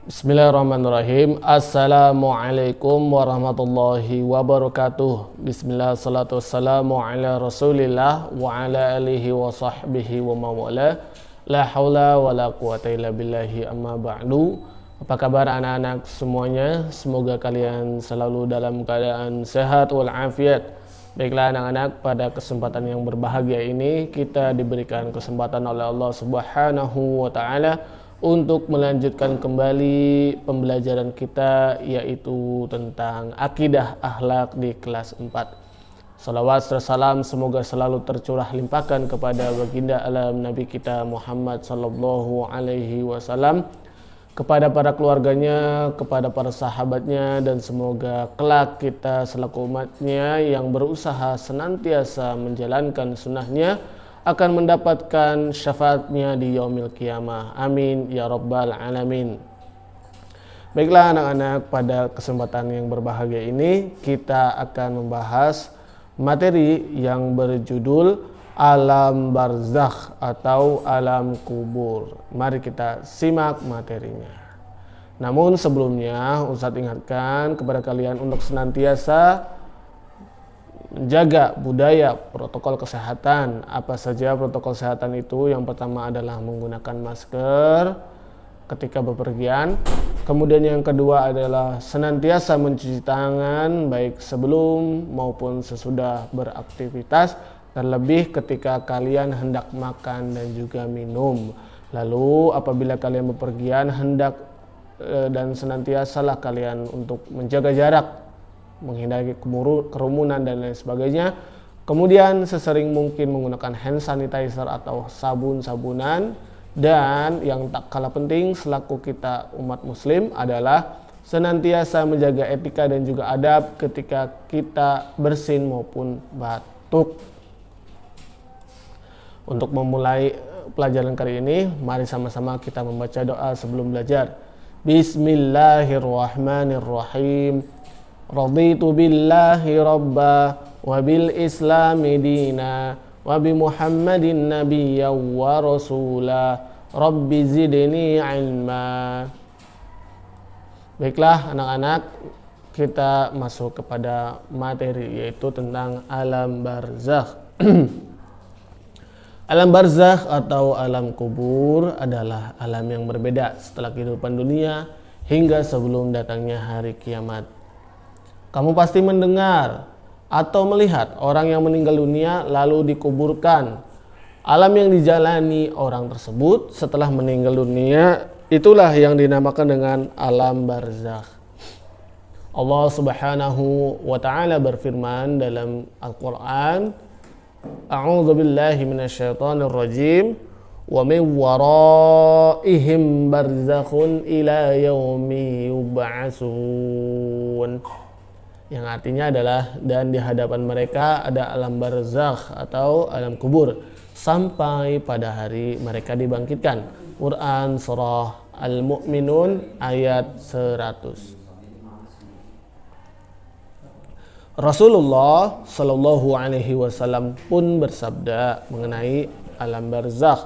Bismillahirrahmanirrahim. Assalamualaikum warahmatullahi wabarakatuh. Bismillah, salatu wassalamu ala rasulillah wa ala alihi wa sahbihi wa mawala. La hawla wa la quwata illa billahi amma ba'du. Apa kabar anak-anak semuanya? Semoga kalian selalu dalam keadaan sehat walafiat. Baiklah anak-anak, pada kesempatan yang berbahagia ini kita diberikan kesempatan oleh Allah Subhanahu wa taala untuk melanjutkan kembali pembelajaran kita, yaitu tentang akidah akhlak di kelas 4. Salawat serta salam semoga selalu tercurah limpahkan kepada baginda alam Nabi kita Muhammad sallallahu alaihi wasallam, kepada para keluarganya, kepada para sahabatnya, dan semoga kelak kita selaku umatnya yang berusaha senantiasa menjalankan sunnahnya akan mendapatkan syafaatnya di yaumil qiyamah. Amin ya rabbal alamin. Baiklah anak-anak, pada kesempatan yang berbahagia ini kita akan membahas materi yang berjudul alam barzakh atau alam kubur. Mari kita simak materinya. Namun sebelumnya Ustadz ingatkan kepada kalian untuk senantiasa menjaga budaya protokol kesehatan. Apa saja protokol kesehatan itu? Yang pertama adalah menggunakan masker ketika bepergian. Kemudian yang kedua adalah senantiasa mencuci tangan baik sebelum maupun sesudah beraktivitas, terlebih ketika kalian hendak makan dan juga minum. Lalu apabila kalian bepergian hendak dan senantiasalah kalian untuk menjaga jarak, menghindari kerumunan dan lain sebagainya. Kemudian sesering mungkin menggunakan hand sanitizer atau sabun-sabunan. Dan yang tak kalah penting selaku kita umat muslim adalah senantiasa menjaga etika dan juga adab ketika kita bersin maupun batuk. Untuk memulai pelajaran kali ini, mari sama-sama kita membaca doa sebelum belajar. Bismillahirrahmanirrahim. Raditu billahi rabba wa bil islami dina wa bi muhammadin nabiyya wa rasula rabbi zidni ilma. Baiklah anak-anak, kita masuk kepada materi, yaitu tentang alam barzakh. Alam barzakh atau alam kubur adalah alam yang berbeda setelah kehidupan dunia hingga sebelum datangnya hari kiamat. Kamu pasti mendengar atau melihat orang yang meninggal dunia lalu dikuburkan. Alam yang dijalani orang tersebut setelah meninggal dunia itulah yang dinamakan dengan alam barzakh. Allah Subhanahu wa taala berfirman dalam Al-Qur'an, A'udzu billahi minasyaitonir rajim, wa min waraihim barzakhun ila yaumi yub'atsun. Yang artinya adalah, dan di hadapan mereka ada alam barzakh atau alam kubur sampai pada hari mereka dibangkitkan. Quran surah Al-Mu'minun ayat 100. Rasulullah Shallallahu alaihi wasallam pun bersabda mengenai alam barzakh,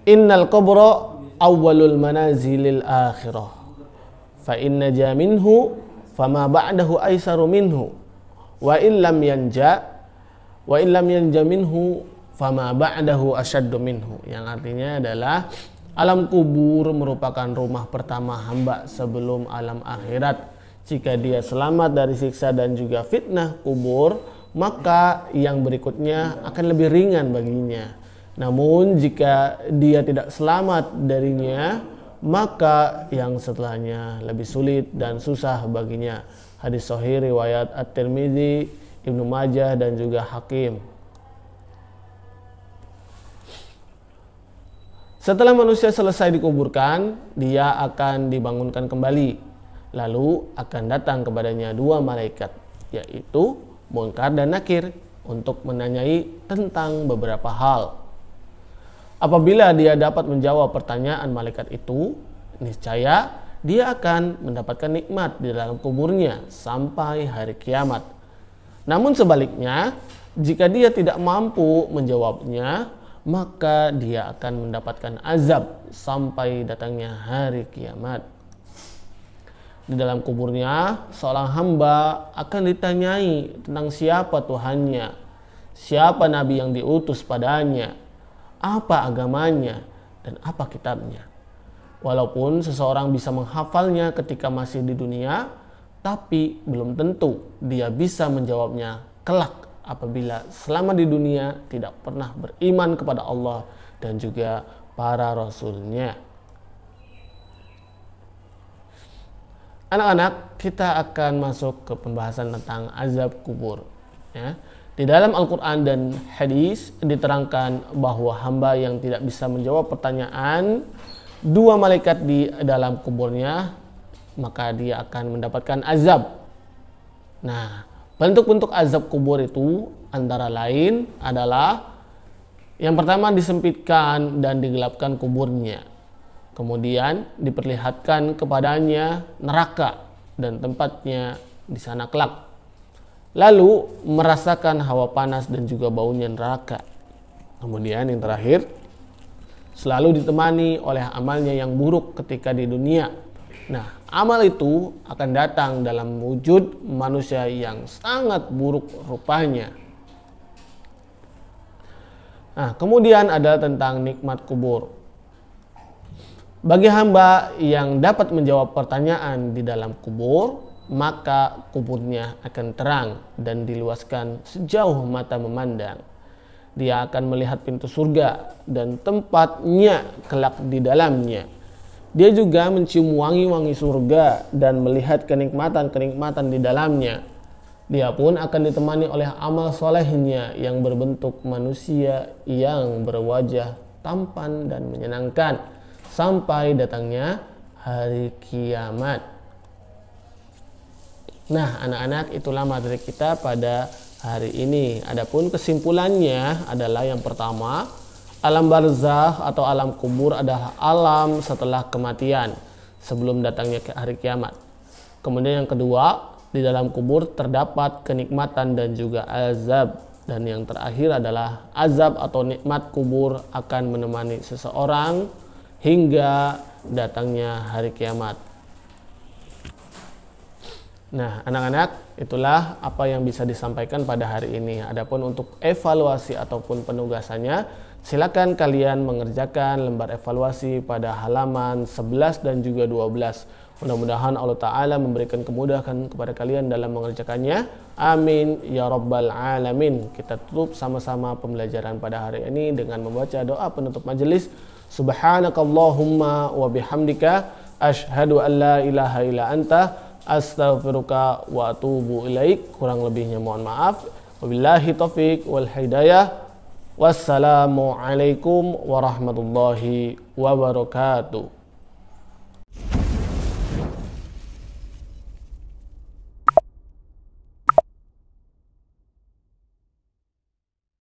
Innal qabra awwalul manazilil akhirah, fa inna jaminhu fama ba'dahu aisaru minhu wa illam yanja minhu fama ba'dahu asyaddu minhu. Yang artinya adalah alam kubur merupakan rumah pertama hamba sebelum alam akhirat. Jika dia selamat dari siksa dan juga fitnah kubur, maka yang berikutnya akan lebih ringan baginya. Namun jika dia tidak selamat darinya, maka yang setelahnya lebih sulit dan susah baginya. Hadis sahih riwayat At-Tirmidzi, Ibnu Majah dan juga Hakim. Setelah manusia selesai dikuburkan, dia akan dibangunkan kembali. Lalu akan datang kepadanya dua malaikat, yaitu Munkar dan Nakir, untuk menanyai tentang beberapa hal. Apabila dia dapat menjawab pertanyaan malaikat itu, niscaya dia akan mendapatkan nikmat di dalam kuburnya sampai hari kiamat. Namun sebaliknya, jika dia tidak mampu menjawabnya, maka dia akan mendapatkan azab sampai datangnya hari kiamat. Di dalam kuburnya, seorang hamba akan ditanyai tentang siapa Tuhannya, siapa nabi yang diutus padanya, apa agamanya, dan apa kitabnya. Walaupun seseorang bisa menghafalnya ketika masih di dunia, tapi belum tentu dia bisa menjawabnya kelak apabila selama di dunia tidak pernah beriman kepada Allah dan juga para rasulnya. Anak-anak, kita akan masuk ke pembahasan tentang azab kubur. Ya. Di dalam Al-Quran dan hadis diterangkan bahwa hamba yang tidak bisa menjawab pertanyaan dua malaikat di dalam kuburnya, maka dia akan mendapatkan azab. Nah, bentuk-bentuk azab kubur itu antara lain adalah yang pertama, disempitkan dan digelapkan kuburnya. Kemudian diperlihatkan kepadanya neraka dan tempatnya di sana kelak. Lalu merasakan hawa panas dan juga baunya neraka. Kemudian yang terakhir, selalu ditemani oleh amalnya yang buruk ketika di dunia. Nah, amal itu akan datang dalam wujud manusia yang sangat buruk rupanya. Nah, kemudian ada tentang nikmat kubur. Bagi hamba yang dapat menjawab pertanyaan di dalam kubur, maka kuburnya akan terang dan diluaskan sejauh mata memandang. Dia akan melihat pintu surga dan tempatnya kelak di dalamnya. Dia juga mencium wangi-wangi surga dan melihat kenikmatan-kenikmatan di dalamnya. Dia pun akan ditemani oleh amal solehnya yang berbentuk manusia yang berwajah tampan dan menyenangkan sampai datangnya hari kiamat. Nah, anak-anak, itulah materi kita pada hari ini. Adapun kesimpulannya adalah yang pertama, alam barzakh atau alam kubur adalah alam setelah kematian sebelum datangnya hari kiamat. Kemudian yang kedua, di dalam kubur terdapat kenikmatan dan juga azab. Dan yang terakhir adalah azab atau nikmat kubur akan menemani seseorang hingga datangnya hari kiamat. Nah, anak-anak, itulah apa yang bisa disampaikan pada hari ini. Adapun untuk evaluasi ataupun penugasannya, silakan kalian mengerjakan lembar evaluasi pada halaman 11 dan juga 12. Mudah-mudahan Allah Ta'ala memberikan kemudahan kepada kalian dalam mengerjakannya. Amin ya rabbal alamin. Kita tutup sama-sama pembelajaran pada hari ini dengan membaca doa penutup majelis. Subhanakallahumma wa bihamdika asyhadu an la ilaha illa anta astaghfiruka wa atubu ilaik. Kurang lebihnya mohon maaf. Wabillahi taufiq wal hidayah. Wassalamualaikum warahmatullahi wabarakatuh.